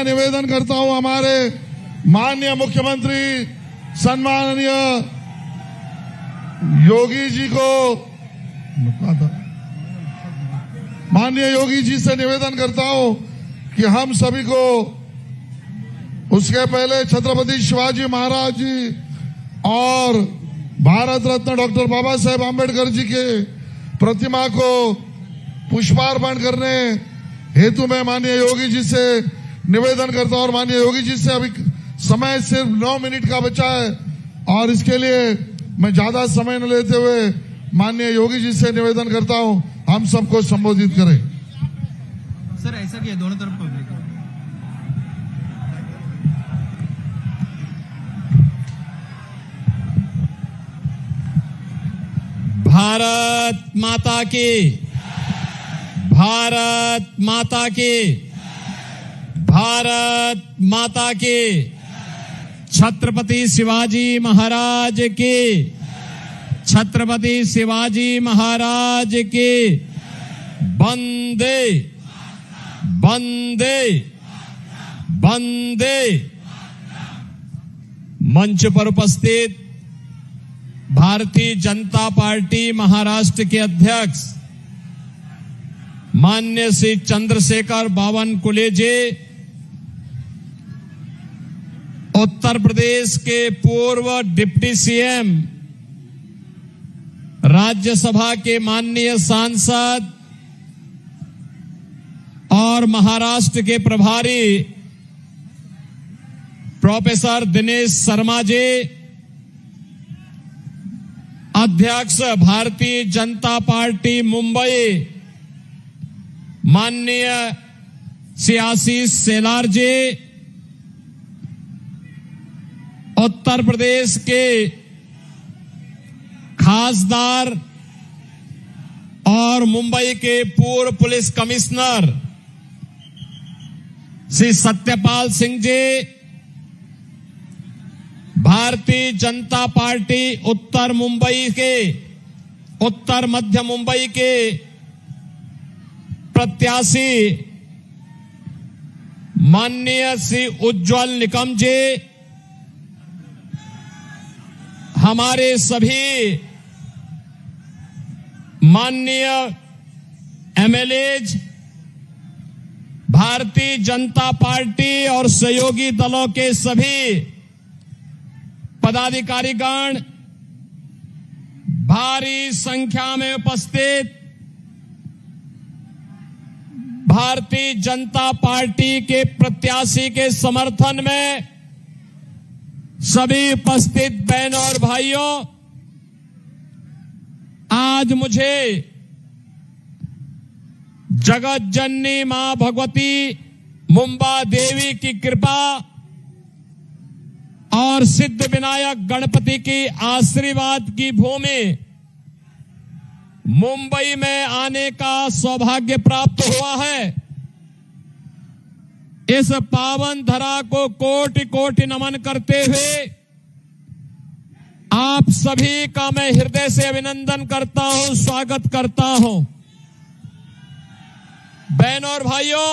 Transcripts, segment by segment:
निवेदन करता हूं हमारे माननीय मुख्यमंत्री सम्माननीय योगी जी को, माननीय योगी जी से निवेदन करता हूं कि हम सभी को उसके पहले छत्रपति शिवाजी महाराज जी और भारत रत्न डॉक्टर बाबा साहेब आंबेडकर जी के प्रतिमा को पुष्पार्पण करने हेतु मैं माननीय योगी जी से निवेदन करता हूं। और माननीय योगी जी से अभी समय सिर्फ 9 मिनट का बचा है और इसके लिए मैं ज्यादा समय न लेते हुए माननीय योगी जी से निवेदन करता हूं हम सबको संबोधित करें। सर ऐसा किया दोनों तरफ पब्लिक। भारत माता की, भारत माता की, भारत माता की, छत्रपति शिवाजी महाराज की, छत्रपति शिवाजी महाराज की, वंदे वंदे वंदे। मंच पर उपस्थित भारतीय जनता पार्टी महाराष्ट्र के अध्यक्ष माननीय श्री चंद्रशेखर बावनकुले जी, उत्तर प्रदेश के पूर्व डिप्टी सीएम, राज्यसभा के माननीय सांसद और महाराष्ट्र के प्रभारी प्रोफेसर दिनेश शर्मा जी, अध्यक्ष भारतीय जनता पार्टी मुंबई माननीय श्री आशीष शेलार जी, उत्तर प्रदेश के खासदार और मुंबई के पूर्व police commissioner Shri Satyapal Singh ji, Bharatiya Janata party उत्तर मुंबई के, उत्तर मध्य मुंबई के प्रत्याशी माननीय श्री उज्जवल निकम जी, हमारे सभी माननीय एमएलएज, भारतीय जनता पार्टी और सहयोगी दलों के सभी पदाधिकारीगण, भारी संख्या में उपस्थित भारतीय जनता पार्टी के प्रत्याशी के समर्थन में सभी उपस्थित बहनों और भाइयों, आज मुझे जगत जननी मां भगवती मुंबा देवी की कृपा और सिद्ध विनायक गणपति की आशीर्वाद की भूमि मुंबई में आने का सौभाग्य प्राप्त हुआ है। इस पावन धरा को कोटि कोटि नमन करते हुए आप सभी का मैं हृदय से अभिनंदन करता हूं, स्वागत करता हूं। बहनों और भाइयों,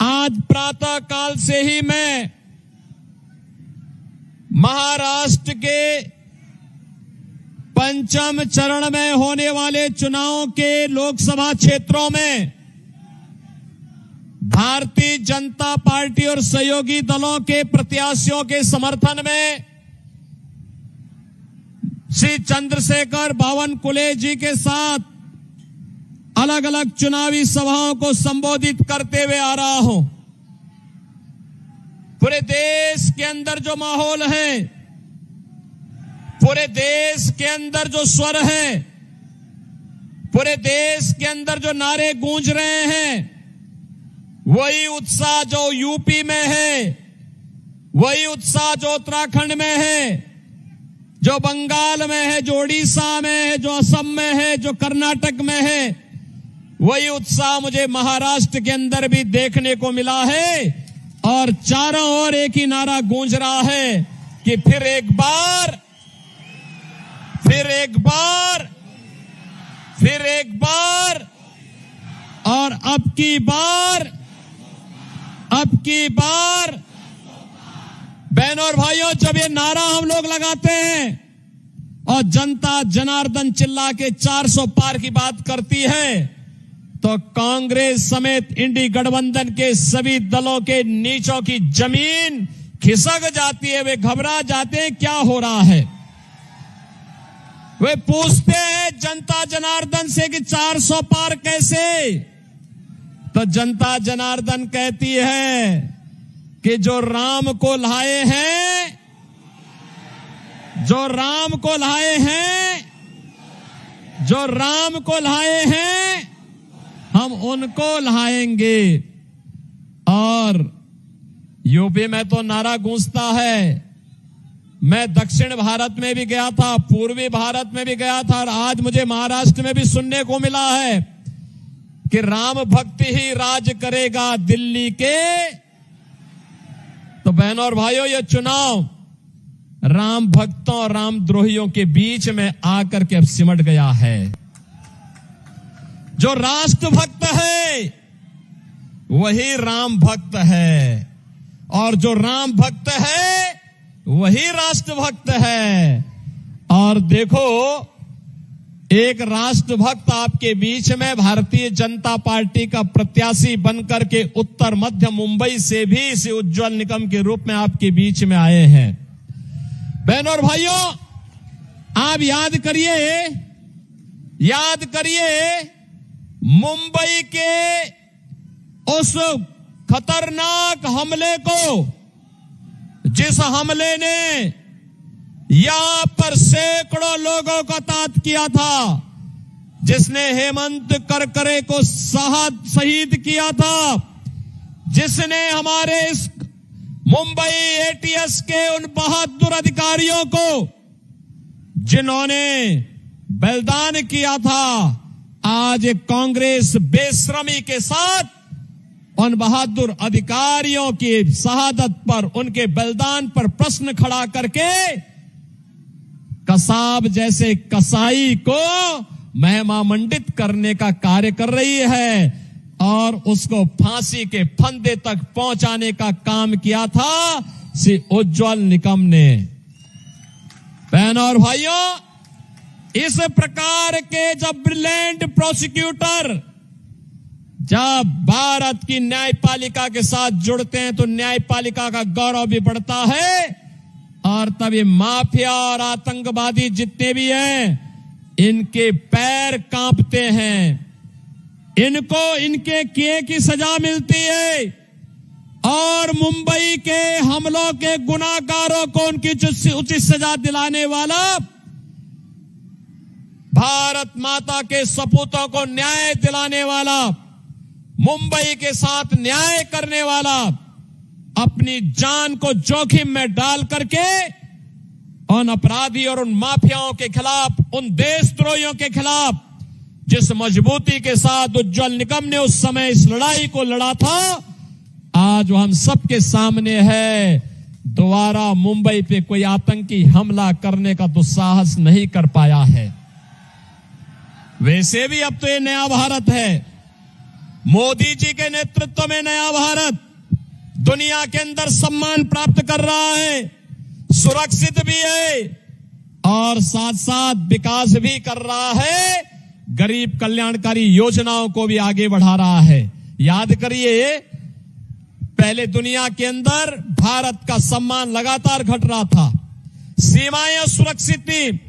आज प्रातः काल से ही मैं महाराष्ट्र के पंचम चरण में होने वाले चुनावों के लोकसभा क्षेत्रों में भारतीय जनता पार्टी और सहयोगी दलों के प्रत्याशियों के समर्थन में श्री चंद्रशेखर बावनकुले जी के साथ अलग अलग चुनावी सभाओं को संबोधित करते हुए आ रहा हूं। पूरे देश के अंदर जो माहौल है, पूरे देश के अंदर जो स्वर है, पूरे देश के अंदर जो नारे गूंज रहे हैं, वही उत्साह जो यूपी में है, वही उत्साह जो उत्तराखंड में है, जो बंगाल में है, जो उड़ीसा में है, जो असम में है, जो कर्नाटक में है, वही उत्साह मुझे महाराष्ट्र के अंदर भी देखने को मिला है। और चारों ओर एक ही नारा गूंज रहा है कि फिर एक बार, फिर एक बार, फिर एक बार और अब की बार अब की बार बहनों और भाइयों, जब ये नारा हम लोग लगाते हैं और जनता जनार्दन चिल्ला के 400 पार की बात करती है, तो कांग्रेस समेत इंडी गठबंधन के सभी दलों के नीचों की जमीन खिसक जाती है। वे घबरा जाते हैं, क्या हो रहा है। वे पूछते हैं जनता जनार्दन से कि 400 पार कैसे। तो जनता जनार्दन कहती है कि जो राम को लाए हैं, जो राम को लाए हैं, जो राम को लाए हैं, हम उनको लाएंगे। और यूपी में तो नारा गूंजता है। मैं दक्षिण भारत में भी गया था, पूर्वी भारत में भी गया था, और आज मुझे महाराष्ट्र में भी सुनने को मिला है कि राम भक्ति ही राज करेगा दिल्ली के। तो बहनों और भाइयों, ये चुनाव राम भक्तों और राम द्रोहियों के बीच में आकर के अब सिमट गया है। जो राष्ट्र भक्त है वही राम भक्त है, और जो राम भक्त है वही राष्ट्र भक्त है। और देखो, एक राष्ट्र भक्त आपके बीच में भारतीय जनता पार्टी का प्रत्याशी बनकर के उत्तर मध्य मुंबई से भी इसे उज्जवल निकम के रूप में आपके बीच में आए हैं। बहनों और भाइयों, आप याद करिए मुंबई के उस खतरनाक हमले को, जिस हमले ने यहां पर सैकड़ों लोगों का तात किया था, जिसने हेमंत करकरे को शहीद किया था, जिसने हमारे इस मुंबई एटीएस के उन बहादुर अधिकारियों को, जिन्होंने बलिदान किया था, आज कांग्रेस बेशर्मी के साथ उन बहादुर अधिकारियों की शहादत पर, उनके बलिदान पर प्रश्न खड़ा करके कसाब जैसे कसाई को महिमामंडित करने का कार्य कर रही है, और उसको फांसी के फंदे तक पहुंचाने का काम किया था श्री उज्जवल निकम ने। बहनों और भाइयों, इस प्रकार के जब ब्रिलियंट प्रोसिक्यूटर जब भारत की न्यायपालिका के साथ जुड़ते हैं तो न्यायपालिका का गौरव भी बढ़ता है, और तब ये माफिया और आतंकवादी जितने भी हैं, इनके पैर कांपते हैं, इनको इनके किए की सजा मिलती है, और मुंबई के हमलों के गुनाहगारों को उनकी उचित सजा दिलाने वाला, भारत माता के सपूतों को न्याय दिलाने वाला, मुंबई के साथ न्याय करने वाला, अपनी जान को जोखिम में डाल करके उन अपराधी और उन माफियाओं के खिलाफ, उन देशद्रोहियों के खिलाफ जिस मजबूती के साथ उज्जवल निकम ने उस समय इस लड़ाई को लड़ा था, आज वो हम सबके सामने है। दोबारा मुंबई पे कोई आतंकी हमला करने का दुस्साहस नहीं कर पाया है। वैसे भी अब तो ये नया भारत है, मोदी जी के नेतृत्व में नया भारत दुनिया के अंदर सम्मान प्राप्त कर रहा है, सुरक्षित भी है, और साथ साथ विकास भी कर रहा है, गरीब कल्याणकारी योजनाओं को भी आगे बढ़ा रहा है। याद करिए, पहले दुनिया के अंदर भारत का सम्मान लगातार घट रहा था, सीमाएं सुरक्षित थी,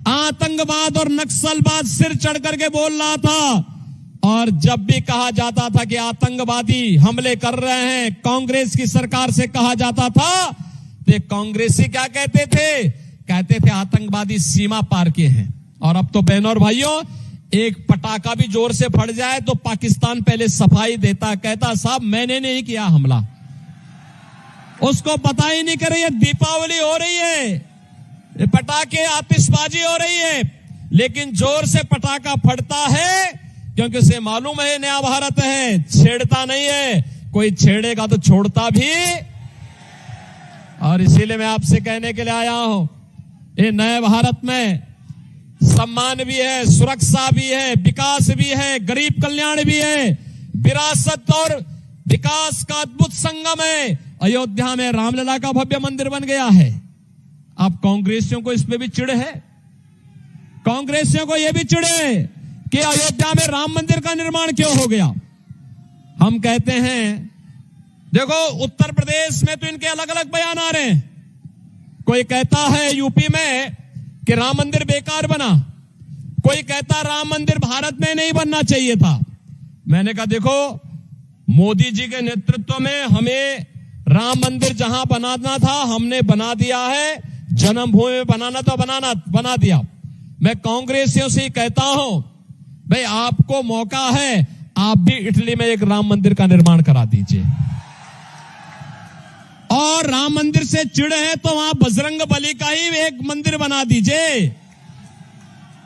आतंकवाद और नक्सलवाद सिर चढ़ करके बोल रहा था, और जब भी कहा जाता था कि आतंकवादी हमले कर रहे हैं, कांग्रेस की सरकार से कहा जाता था, तो कांग्रेसी क्या कहते थे आतंकवादी सीमा पार के हैं। और अब तो बहनों और भाइयों, एक पटाखा भी जोर से फट जाए तो पाकिस्तान पहले सफाई देता, कहता साहब मैंने नहीं किया हमला, उसको पता ही नहीं कर रही है दीपावली हो रही है, पटाखे आतिशबाजी हो रही है, लेकिन जोर से पटाखा फटता है क्योंकि उसे मालूम है नया भारत है, छेड़ता नहीं है, कोई छेड़ेगा तो छोड़ता भी। और इसीलिए मैं आपसे कहने के लिए आया हूं, ये नए भारत में सम्मान भी है, सुरक्षा भी है, विकास भी है, गरीब कल्याण भी है, विरासत और विकास का अद्भुत संगम है। अयोध्या में रामलला का भव्य मंदिर बन गया है। अब कांग्रेसियों को इस पे भी चिढ़ है, कांग्रेसियों को यह भी चिढ़ है कि अयोध्या में राम मंदिर का निर्माण क्यों हो गया। हम कहते हैं देखो, उत्तर प्रदेश में तो इनके अलग अलग बयान आ रहे हैं। कोई कहता है यूपी में कि राम मंदिर बेकार बना, कोई कहता राम मंदिर भारत में नहीं बनना चाहिए था। मैंने कहा देखो, मोदी जी के नेतृत्व में हमें राम मंदिर जहां बनाना था हमने बना दिया है, जन्मभूमि में बनाना था बना दिया। मैं कांग्रेसियों से ही कहता हूं, भाई आपको मौका है, आप भी इटली में एक राम मंदिर का निर्माण करा दीजिए। और राम मंदिर से चिढ़ है तो वहां बजरंग बली का ही एक मंदिर बना दीजिए।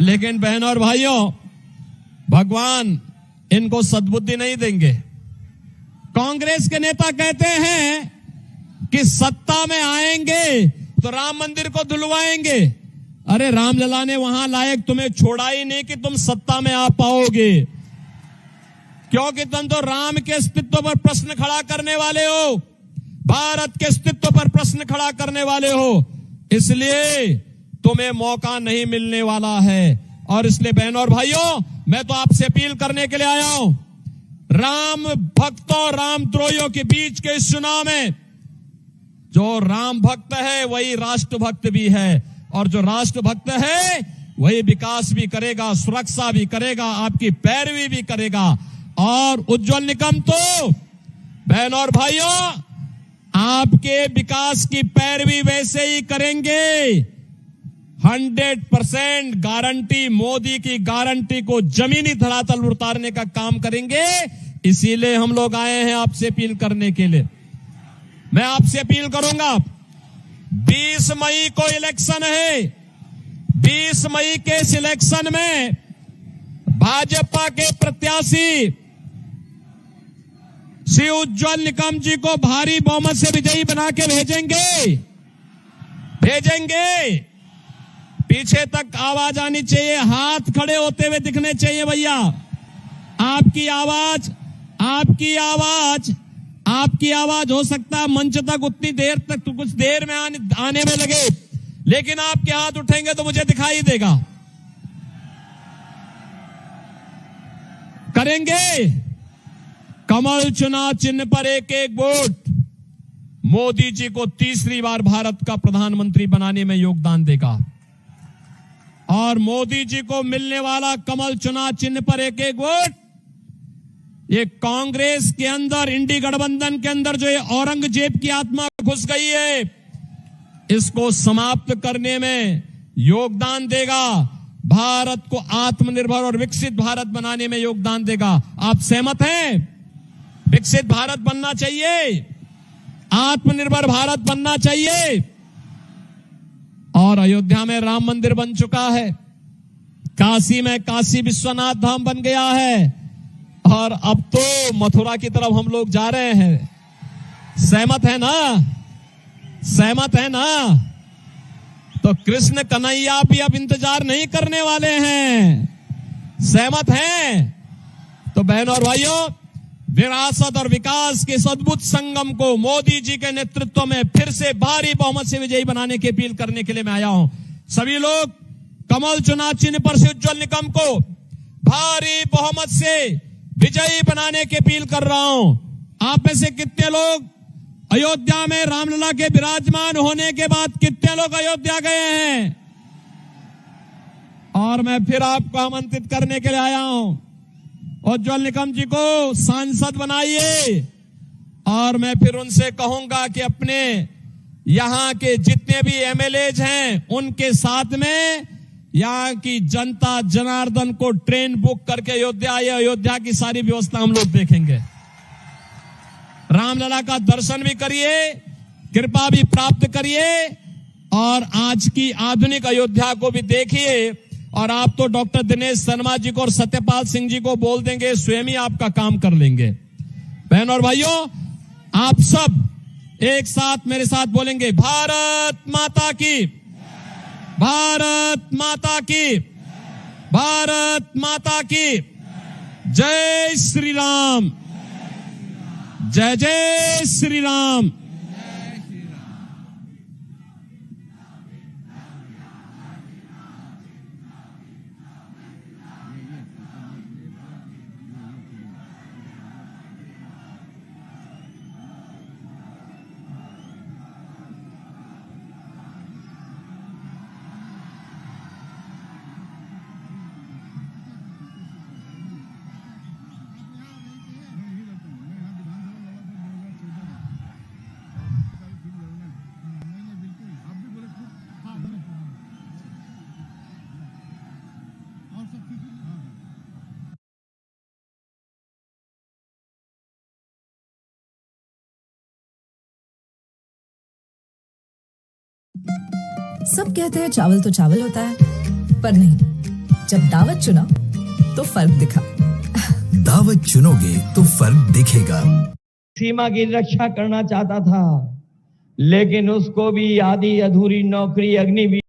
लेकिन बहनों और भाइयों, भगवान इनको सद्बुद्धि नहीं देंगे। कांग्रेस के नेता कहते हैं कि सत्ता में आएंगे तो राम मंदिर को धुलवाएंगे। अरे रामलला ने वहां लायक तुम्हें छोड़ा ही नहीं कि तुम सत्ता में आ पाओगे, क्योंकि तुम तो राम के अस्तित्व पर प्रश्न खड़ा करने वाले हो, भारत के अस्तित्व पर प्रश्न खड़ा करने वाले हो, इसलिए तुम्हें मौका नहीं मिलने वाला है। और इसलिए बहनों और भाइयों, मैं तो आपसे अपील करने के लिए आया हूं, राम भक्तों राम द्रोहियों के बीच के इस चुनाव में जो राम भक्त है वही राष्ट्र भक्त भी है, और जो राष्ट्र भक्त है वही विकास भी करेगा, सुरक्षा भी करेगा, आपकी पैरवी भी करेगा। और उज्जवल निकम तो बहनों और भाइयों, आपके विकास की पैरवी वैसे ही करेंगे। 100% गारंटी, मोदी की गारंटी को जमीनी धरातल उतारने का काम करेंगे। इसीलिए हम लोग आए हैं आपसे अपील करने के लिए। मैं आपसे अपील करूंगा, 20 मई को इलेक्शन है। 20 मई के इस इलेक्शन में भाजपा के प्रत्याशी श्री उज्जवल निकम जी को भारी बहुमत से विजयी बना के भेजेंगे। पीछे तक आवाज आनी चाहिए, हाथ खड़े होते हुए दिखने चाहिए भैया। आपकी आवाज हो सकता है मंच तक उतनी देर तक तो कुछ देर में आने में लगे, लेकिन आपके हाथ उठेंगे तो मुझे दिखाई देगा। करेंगे। कमल चुनाव चिन्ह पर एक एक वोट मोदी जी को तीसरी बार भारत का प्रधानमंत्री बनाने में योगदान देगा। और मोदी जी को मिलने वाला कमल चुनाव चिन्ह पर एक एक वोट, ये कांग्रेस के अंदर, इंडी गठबंधन के अंदर जो ये औरंगजेब की आत्मा घुस गई है, इसको समाप्त करने में योगदान देगा। भारत को आत्मनिर्भर और विकसित भारत बनाने में योगदान देगा। आप सहमत हैं? विकसित भारत बनना चाहिए, आत्मनिर्भर भारत बनना चाहिए। और अयोध्या में राम मंदिर बन चुका है, काशी में काशी विश्वनाथ धाम बन गया है, और अब तो मथुरा की तरफ हम लोग जा रहे हैं। सहमत है ना? सहमत है ना? तो कृष्ण कन्हैया भी अब इंतजार नहीं करने वाले हैं। सहमत हैं? तो बहनों और भाइयों, विरासत और विकास के इस अद्भुत संगम को मोदी जी के नेतृत्व में फिर से भारी बहुमत से विजयी बनाने की अपील करने के लिए मैं आया हूं। सभी लोग कमल चुनाव चिन्ह पर से उज्जवल निकम को भारी बहुमत से विजयी बनाने की अपील कर रहा हूं। आप में से कितने लोग अयोध्या में रामलला के विराजमान होने के बाद कितने लोग अयोध्या गए हैं? और मैं फिर आपको आमंत्रित करने के लिए आया हूं, उज्जवल निकम जी को सांसद बनाइए। और मैं फिर उनसे कहूंगा कि अपने यहां के जितने भी एमएलएज हैं उनके साथ में यहां की जनता जनार्दन को ट्रेन बुक करके अयोध्या आइए। अयोध्या की सारी व्यवस्था हम लोग देखेंगे। रामलला का दर्शन भी करिए, कृपा भी प्राप्त करिए, और आज की आधुनिक अयोध्या को भी देखिए। और आप तो डॉक्टर दिनेश शर्मा जी को और सत्यपाल सिंह जी को बोल देंगे, स्वयं ही आपका काम कर लेंगे। बहनों और भाइयों, आप सब एक साथ मेरे साथ बोलेंगे, भारत माता की, भारत माता की, भारत माता की, जय श्री राम, जय जय श्री राम। सब कहते हैं चावल तो चावल होता है, पर नहीं, जब दावत चुना तो फर्क दिखा। दावत चुनोगे तो फर्क दिखेगा। सीमा की रक्षा करना चाहता था, लेकिन उसको भी आधी अधूरी नौकरी अग्निवीर